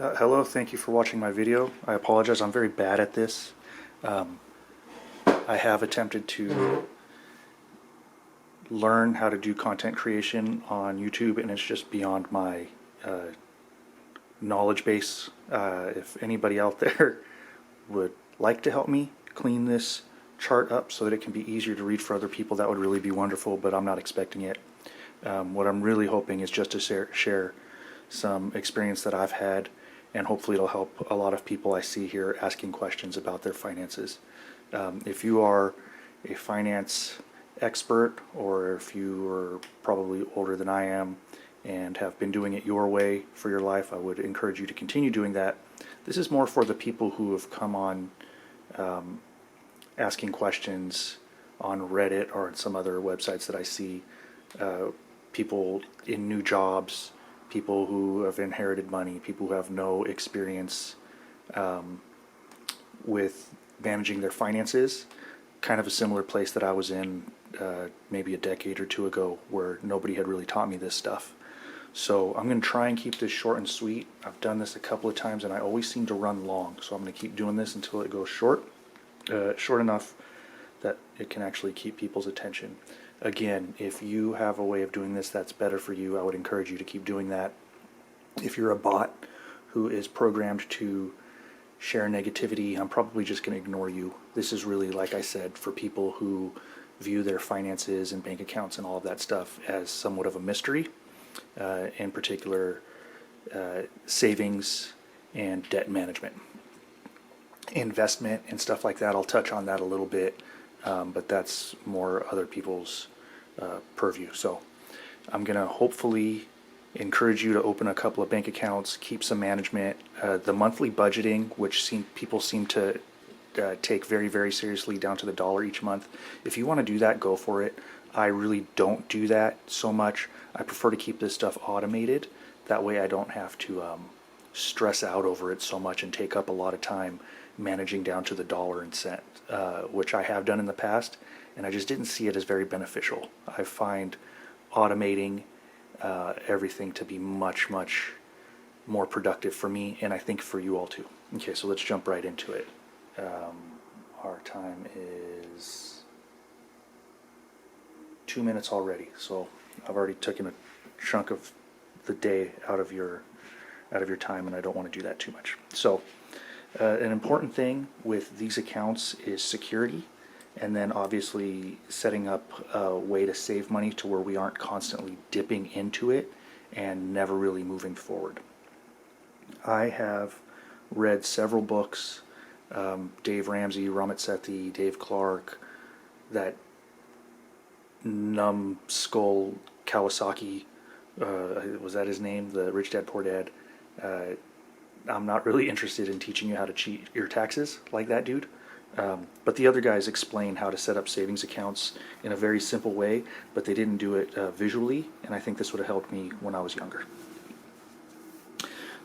Hello, thank you for watching my video. I apologize, I'm very bad at this. I have attempted to learn how to do content creation on YouTube, and it's just beyond my knowledge base. If anybody out there would like to help me clean this chart up so that it can be easier to read for other people, that would really be wonderful, but I'm not expecting it. What I'm really hoping is just to share some experience that I've had, and hopefully it'll help a lot of people I see here asking questions about their finances. If you are a finance expert, or if you are probably older than I am and have been doing it your way for your life, I would encourage you to continue doing that. This is more for the people who have come on asking questions on Reddit or on some other websites that I see. People in new jobs, people who have inherited money, people who have no experience with managing their finances. Kind of a similar place that I was in maybe a decade or two ago, where nobody had really taught me this stuff. So I'm going to try and keep this short and sweet. I've done this a couple of times and I always seem to run long, so I'm going to keep doing this until it goes short enough that it can actually keep people's attention. Again, if you have a way of doing this that's better for you, I would encourage you to keep doing that. If you're a bot who is programmed to share negativity, I'm probably just going to ignore you. This is really, like I said, for people who view their finances and bank accounts and all of that stuff as somewhat of a mystery, in particular savings and debt management. Investment and stuff like that, I'll touch on that a little bit, but that's more other people's purview. So I'm going to hopefully encourage you to open a couple of bank accounts, keep some management. The monthly budgeting, which people seem to take very, very seriously, down to the dollar each month. If you want to do that, go for it. I really don't do that so much. I prefer to keep this stuff automated. That way I don't have to stress out over it so much and take up a lot of time managing down to the dollar and cent, which I have done in the past, and I just didn't see it as very beneficial. I find automating everything to be much, much more productive for me, and I think for you all too. Okay, so let's jump right into it. Our time is 2 minutes already, so I've already taken a chunk of the day out of your time, and I don't want to do that too much. So an important thing with these accounts is security, and then obviously setting up a way to save money to where we aren't constantly dipping into it and never really moving forward. I have read several books, Dave Ramsey, Ramit Sethi, Dave Clark, that numbskull Kawasaki, was that his name? The Rich Dad Poor Dad. I'm not really interested in teaching you how to cheat your taxes like that dude. But the other guys explain how to set up savings accounts in a very simple way, but they didn't do it visually, and I think this would have helped me when I was younger.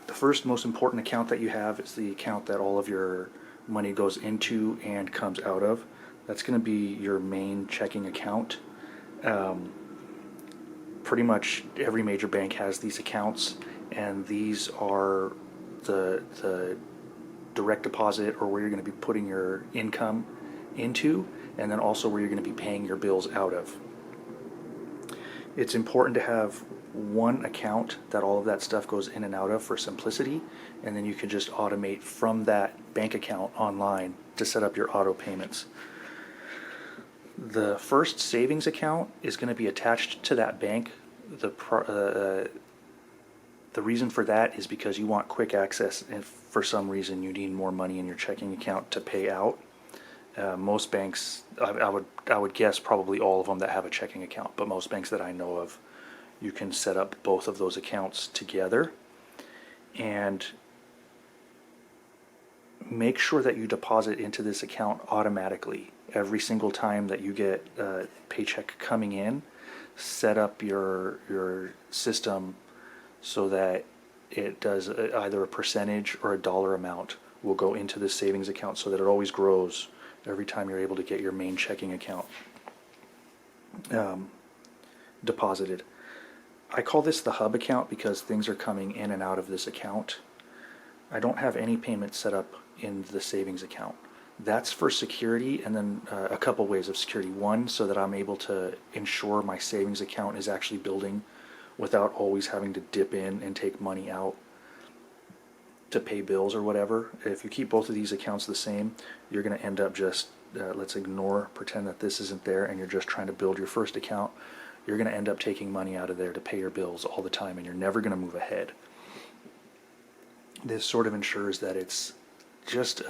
The first most important account that you have is the account that all of your money goes into and comes out of. That's going to be your main checking account. Pretty much every major bank has these accounts, and these are the direct deposit, or where you're going to be putting your income into, and then also where you're going to be paying your bills out of. It's important to have one account that all of that stuff goes in and out of for simplicity, and then you can just automate from that bank account online to set up your auto payments. The first savings account is going to be attached to that bank. The reason for that is because you want quick access, and for some reason you need more money in your checking account to pay out. Most banks, I would guess probably all of them that have a checking account, but most banks that I know of, you can set up both of those accounts together, and make sure that you deposit into this account automatically every single time that you get a paycheck coming in. Set up your system so that it does either a percentage or a dollar amount will go into the savings account, so that it always grows every time you're able to get your main checking account deposited. I call this the hub account because things are coming in and out of this account I don't have any payments set up in the savings account. That's for security, and then a couple ways of security. One, so that I'm able to ensure my savings account is actually building without always having to dip in and take money out to pay bills or whatever. If you keep both of these accounts the same, you're going to end up just, let's pretend that this isn't there, and you're just trying to build your first account. You're going to end up taking money out of there to pay your bills all the time, and you're never going to move ahead. This sort of ensures that it's just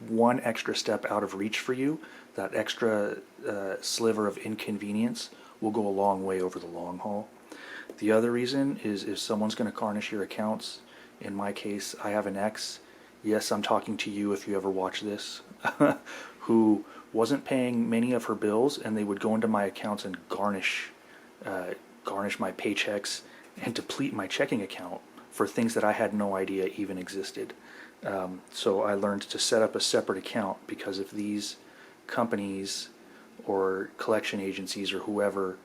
one extra step out of reach for you. That extra sliver of inconvenience will go a long way over the long haul. The other reason is if someone's going to garnish your accounts. In my case, I have an ex. Yes, I'm talking to you if you ever watch this, who wasn't paying many of her bills, and they would go into my accounts and garnish my paychecks and deplete my checking account for things that I had no idea even existed. So I learned to set up a separate account, because if these companies or collection agencies or whoever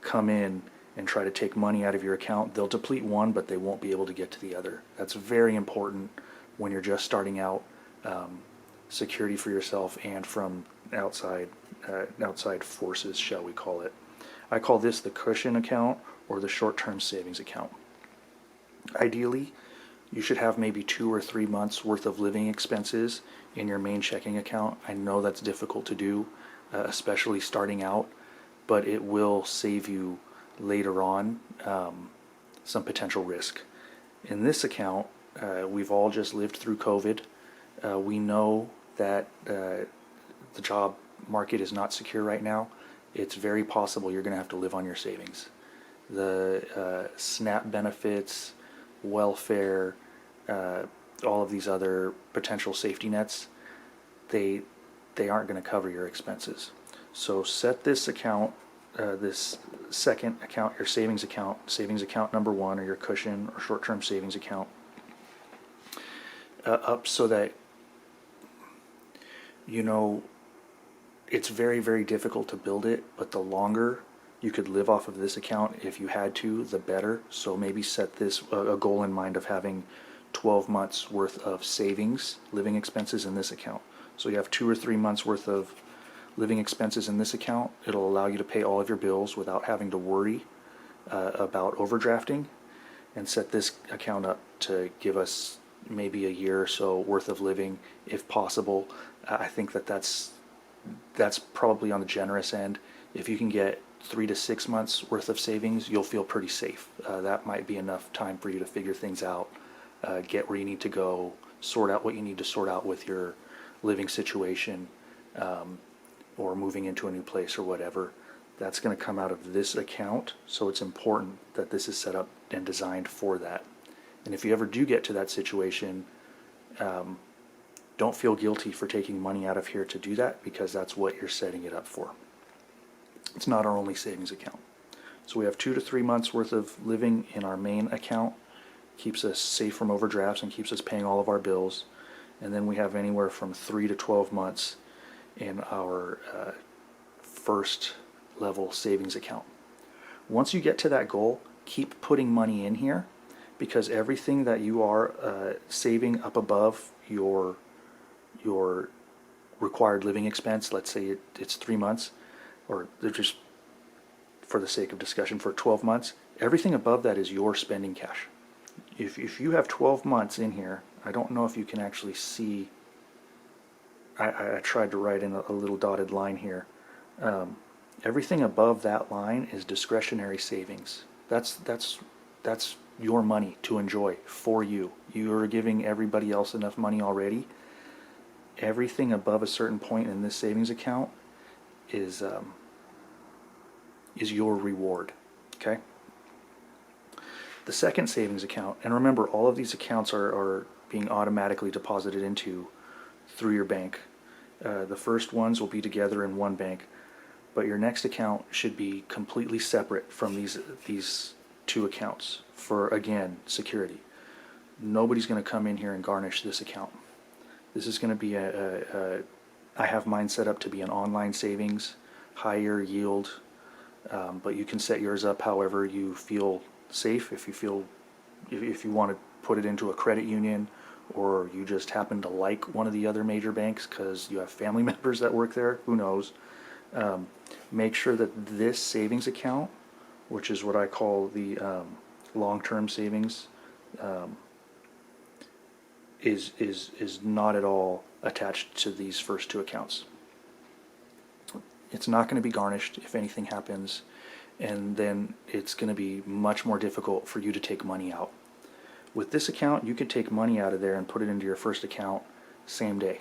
come in and try to take money out of your account, they'll deplete one, but they won't be able to get to the other. That's very important when you're just starting out. Security for yourself and from outside forces, shall we call it. I call this the cushion account or the short-term savings account. Ideally, you should have maybe 2 or 3 months worth of living expenses in your main checking account. I know that's difficult to do, especially starting out, but it will save you later on some potential risk. In this account, we've all just lived through COVID. We know that the job market is not secure right now. It's very possible you're going to have to live on your savings. The SNAP benefits, welfare, all of these other potential safety nets, they aren't going to cover your expenses. So set this account, this second account, your savings account number 1, or your cushion or short-term savings account, up so that it's very, very difficult to build it, but the longer you could live off of this account if you had to, the better. So maybe set this a goal in mind of having 12 months worth of savings, living expenses in this account. So you have 2 or 3 months worth of living expenses in this account. It'll allow you to pay all of your bills without having to worry about overdrafting, and set this account up to give us maybe a year or so worth of living if possible. I think that's probably on the generous end. If you can get 3 to 6 months worth of savings, you'll feel pretty safe. That might be enough time for you to figure things out, get where you need to go, sort out what you need to sort out with your living situation, or moving into a new place or whatever. That's going to come out of this account, so it's important that this is set up and designed for that. And if you ever do get to that situation, don't feel guilty for taking money out of here to do that, because that's what you're setting it up for. It's not our only savings account. So we have 2 to 3 months worth of living in our main account, keeps us safe from overdrafts and keeps us paying all of our bills. And then we have anywhere from 3 to 12 months in our first level savings account. Once you get to that goal, keep putting money in here, because everything that you are saving up above your required living expense, let's say it's 3 months, or just for the sake of discussion, for 12 months, everything above that is your spending cash. If you have 12 months in here, I don't know if you can actually see, I tried to write in a little dotted line here. Everything above that line is discretionary savings. That's your money to enjoy for you. You are giving everybody else enough money already. Everything above a certain point in this savings account is your reward. Okay? The second savings account, and remember, all of these accounts are being automatically deposited into through your bank. The first ones will be together in one bank, but your next account should be completely separate from these 2 accounts for, again, security. Nobody's going to come in here and garnish this account. This is going to be I have mine set up to be an online savings, higher yield, but you can set yours up however you feel safe. If you want to put it into a credit union or you just happen to like one of the other major banks because you have family members that work there, who knows. Make sure that this savings account, which is what I call the long-term savings, is not at all attached to these first two accounts. It's not going to be garnished if anything happens, and then it's going to be much more difficult for you to take money out. With this account, you could take money out of there and put it into your first account same day.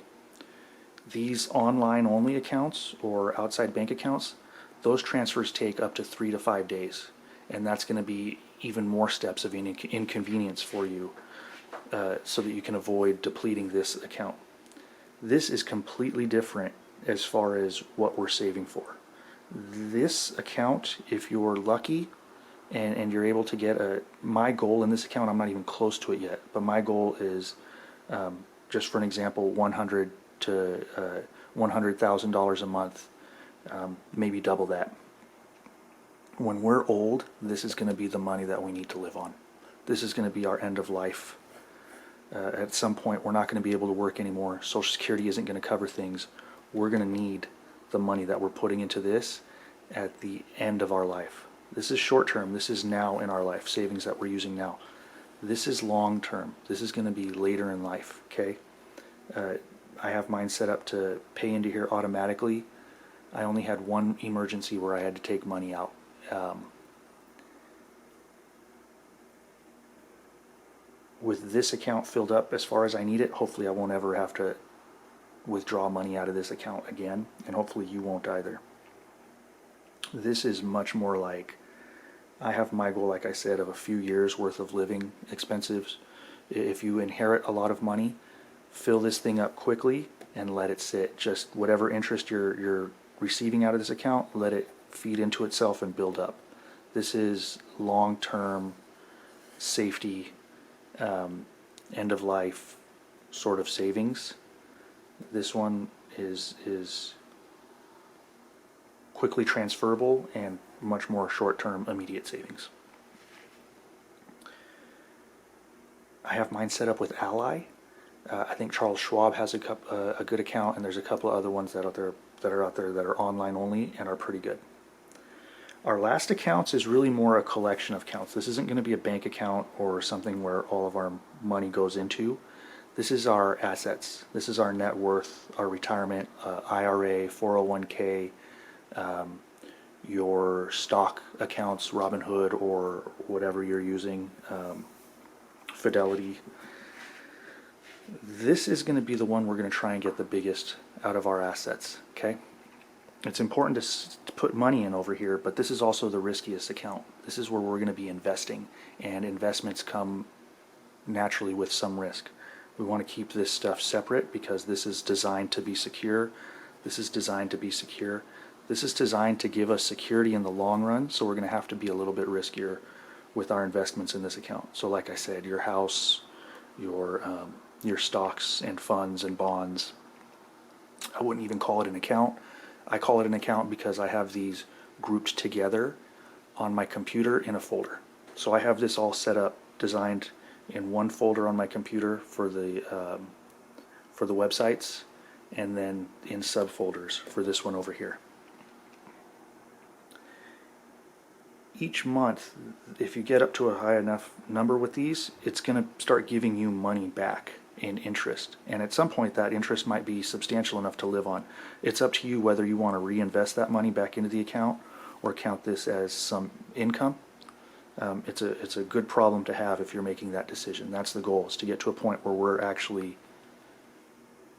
These online only accounts or outside bank accounts, those transfers take up to 3 to 5 days, and that's going to be even more steps of inconvenience for you, so that you can avoid depleting this account. This is completely different as far as what we're saving for. This account, if you're lucky and you're able to get my goal in this account, I'm not even close to it yet, but my goal is, just for an example, $100 to $100,000 a month, maybe double that. When we're old, this is going to be the money that we need to live on. This is going to be our end of life. At some point, we're not going to be able to work anymore. Social Security isn't going to cover things. We're going to need the money that we're putting into this at the end of our life. This is short term. This is now in our life, savings that we're using now. This is long term. This is going to be later in life, okay? I have mine set up to pay into here automatically. I only had one emergency where I had to take money out. With this account filled up as far as I need it, hopefully I won't ever have to withdraw money out of this account again, and hopefully you won't either. This is much more like, I have my goal, like I said, of a few years worth of living expenses. If you inherit a lot of money, fill this thing up quickly and let it sit. Just whatever interest you're receiving out of this account, let it feed into itself and build up. This is long-term safety, end of life sort of savings. This one is quickly transferable and much more short-term immediate savings. I have mine set up with Ally. I think Charles Schwab has a good account, and there's a couple of other ones that are out there that are online only and are pretty good. Our last accounts is really more a collection of accounts. This isn't going to be a bank account or something where all of our money goes into. This is our assets. This is our net worth, our retirement, IRA, 401k, your stock accounts, Robinhood or whatever you're using, Fidelity. This is going to be the one we're going to try and get the biggest out of our assets, okay? It's important to put money in over here, but this is also the riskiest account. This is where we're going to be investing, and investments come naturally with some risk. We want to keep this stuff separate because this is designed to be secure. This is designed to be secure. This is designed to give us security in the long run, so we're going to have to be a little bit riskier with our investments in this account. So like I said, your house, your stocks and funds and bonds, I wouldn't even call it an account. I call it an account because I have these grouped together on my computer in a folder. So I have this all set up, designed in one folder on my computer for the websites, and then in subfolders for this one over here. Each month, if you get up to a high enough number with these, it's going to start giving you money back in interest, and at some point that interest might be substantial enough to live on. It's up to you whether you want to reinvest that money back into the account or count this as some income. It's a good problem to have if you're making that decision. That's the goal, is to get to a point where we're actually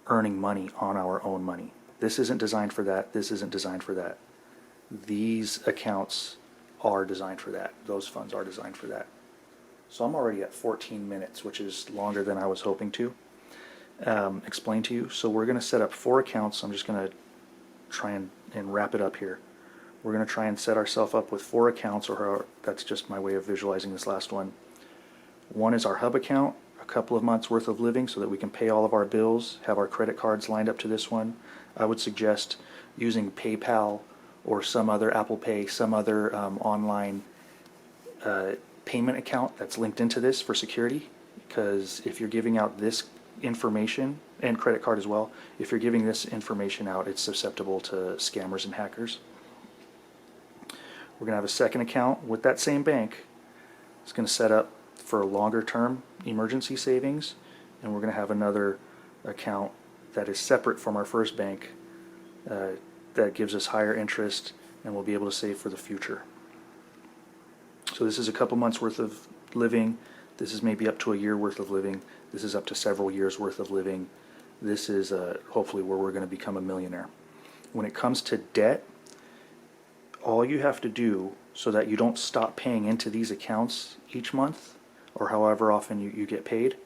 earning money on our own money. This isn't designed for that. This isn't designed for that. These accounts are designed for that. Those funds are designed for that. So I'm already at 14 minutes, which is longer than I was hoping to explain to you. So we're going to set up 4 accounts. I'm just going to try and wrap it up here. We're going to try and set ourselves up with 4 accounts, or that's just my way of visualizing this last one. One is our hub account, a couple of months worth of living so that we can pay all of our bills, have our credit cards lined up to this one. I would suggest using PayPal or some other Apple Pay, some other online payment account that's linked into this for security. because if you're giving out this information, and credit card as well, if you're giving this information out, it's susceptible to scammers and hackers. We're going to have a second account with that same bank. It's going to set up for a longer term emergency savings, and we're going to have another account that is separate from our first bank that gives us higher interest, and we'll be able to save for the future. So this is a couple months worth of living. This is maybe up to a year worth of living. This is up to several years worth of living. This is hopefully where we're going to become a millionaire. When it comes to debt, all you have to do so that you don't stop paying into these accounts each month or however often you get paid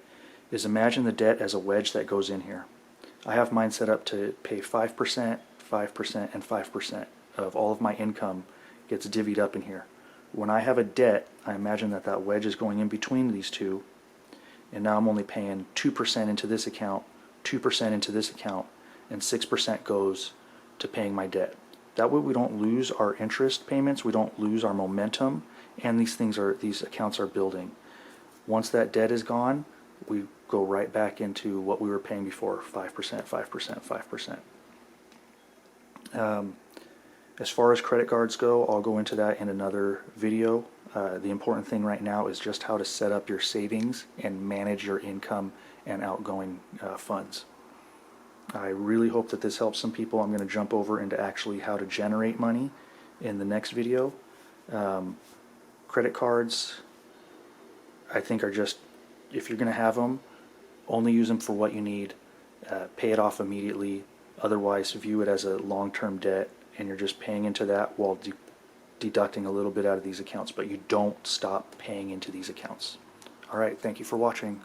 is imagine the debt as a wedge that goes in here. I have mine set up to pay 5%, 5%, and 5% of all of my income gets divvied up in here. When I have a debt, I imagine that that wedge is going in between these two, and now I'm only paying 2% into this account, 2% into this account, and 6% goes to paying my debt. That way we don't lose our interest payments, we don't lose our momentum, and these accounts are building. Once that debt is gone, we go right back into what we were paying before, 5%, 5%, 5%. As far as credit cards go, I'll go into that in another video. The important thing right now is just how to set up your savings and manage your income and outgoing funds. I really hope that this helps some people. I'm going to jump over into actually how to generate money in the next video. Credit cards, I think, are just, if you're going to have them, only use them for what you need. Pay it off immediately. Otherwise, view it as a long-term debt, and you're just paying into that while deducting a little bit out of these accounts, but you don't stop paying into these accounts. All right, thank you for watching.